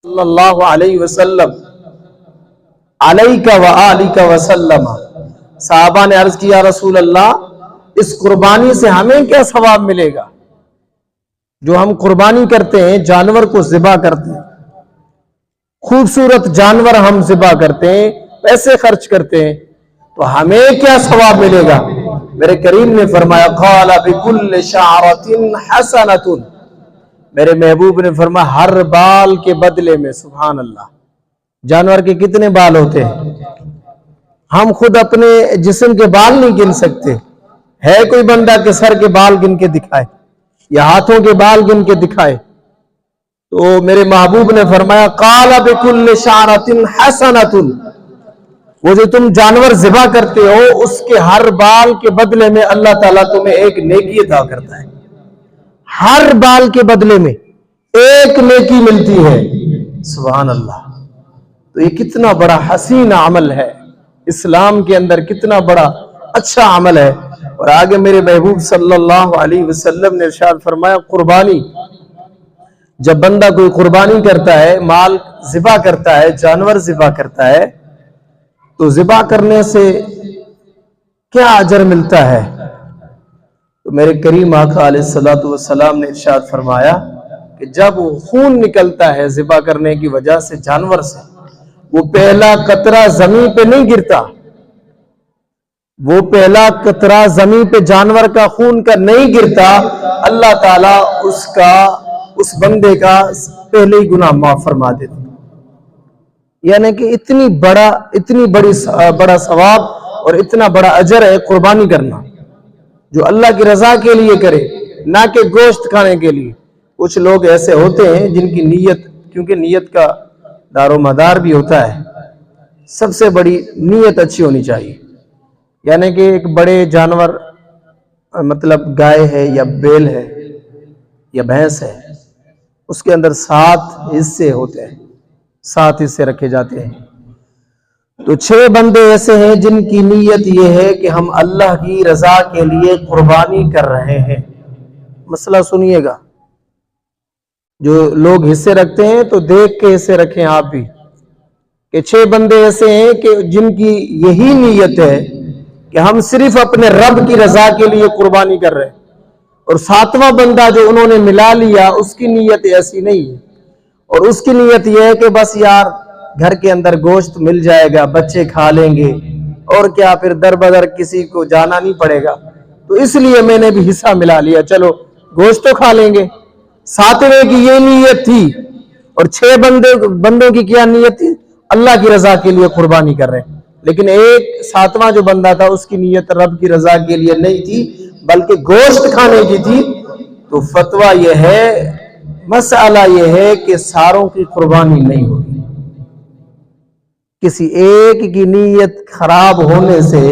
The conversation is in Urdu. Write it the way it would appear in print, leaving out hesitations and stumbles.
صلی اللہ علیہ وسلم علیکہ و آلکہ وسلم۔ صحابہ نے عرض کیا رسول اللہ اس قربانی سے ہمیں کیا ثواب ملے گا؟ جو ہم قربانی کرتے ہیں، جانور کو ذبح کرتے ہیں، خوبصورت جانور ہم ذبح کرتے ہیں، پیسے خرچ کرتے ہیں، تو ہمیں کیا ثواب ملے گا؟ میرے کریم نے فرمایا قال بكل شعرۃ حسنۃ، میرے محبوب نے فرمایا ہر بال کے بدلے میں۔ سبحان اللہ، جانور کے کتنے بال ہوتے ہیں؟ ہم خود اپنے جسم کے بال نہیں گن سکتے، ہے کوئی بندہ کہ سر کے بال گن کے دکھائے یا ہاتھوں کے بال گن کے دکھائے؟ تو میرے محبوب نے فرمایا قال بكل شعرۃ حسنۃ، وہ جو تم جانور ذبح کرتے ہو اس کے ہر بال کے بدلے میں اللہ تعالیٰ تمہیں ایک نیکی عطا کرتا ہے، ہر بال کے بدلے میں ایک نیکی ملتی ہے۔ سبحان اللہ، تو یہ کتنا بڑا حسین عمل ہے، اسلام کے اندر کتنا بڑا اچھا عمل ہے۔ اور آگے میرے محبوب صلی اللہ علیہ وسلم نے ارشاد فرمایا قربانی، جب بندہ کوئی قربانی کرتا ہے، مال ذبح کرتا ہے، جانور ذبح کرتا ہے، تو ذبح کرنے سے کیا اجر ملتا ہے؟ تو میرے کریم آقا علیہ الصلوۃ والسلام نے ارشاد فرمایا کہ جب وہ خون نکلتا ہے ذبح کرنے کی وجہ سے جانور سے، وہ پہلا قطرہ زمین پہ نہیں گرتا، وہ پہلا قطرہ زمین پہ جانور کا خون کا نہیں گرتا، اللہ تعالیٰ اس بندے کا پہلے ہی گناہ معاف فرما دیتا۔ یعنی کہ اتنی بڑا ثواب اور اتنا بڑا اجر ہے قربانی کرنا، جو اللہ کی رضا کے لیے کرے، نہ کہ گوشت کھانے کے لیے۔ کچھ لوگ ایسے ہوتے ہیں جن کی نیت، کیونکہ نیت کا دار و مدار بھی ہوتا ہے، سب سے بڑی نیت اچھی ہونی چاہیے۔ یعنی کہ ایک بڑے جانور، مطلب گائے ہے یا بیل ہے یا بھینس ہے، اس کے اندر 7 حصے ہوتے ہیں، 7 حصے رکھے جاتے ہیں۔ تو 6 بندے ایسے ہیں جن کی نیت یہ ہے کہ ہم اللہ کی رضا کے لیے قربانی کر رہے ہیں۔ مسئلہ سنیے گا، جو لوگ حصے رکھتے ہیں تو دیکھ کے حصے رکھیں آپ بھی، کہ 6 بندے ایسے ہیں کہ جن کی یہی نیت ہے کہ ہم صرف اپنے رب کی رضا کے لیے قربانی کر رہے ہیں، اور 7واں بندہ جو انہوں نے ملا لیا اس کی نیت ایسی نہیں ہے، اور اس کی نیت یہ ہے کہ بس یار گھر کے اندر گوشت مل جائے گا، بچے کھا لیں گے، اور کیا پھر در بدر کسی کو جانا نہیں پڑے گا، تو اس لیے میں نے بھی حصہ ملا لیا، چلو گوشت تو کھا لیں گے۔ 7ویں کی یہ نیت تھی، اور 6 بندوں کی کیا نیت تھی؟ اللہ کی رضا کے لیے قربانی کر رہے ہیں۔ لیکن ایک 7واں جو بندہ تھا اس کی نیت رب کی رضا کے لیے نہیں تھی بلکہ گوشت کھانے کی تھی۔ تو فتویٰ یہ ہے، مسئلہ یہ ہے کہ ساروں کی قربانی نہیں ہوگی، کسی ایک کی نیت خراب ہونے سے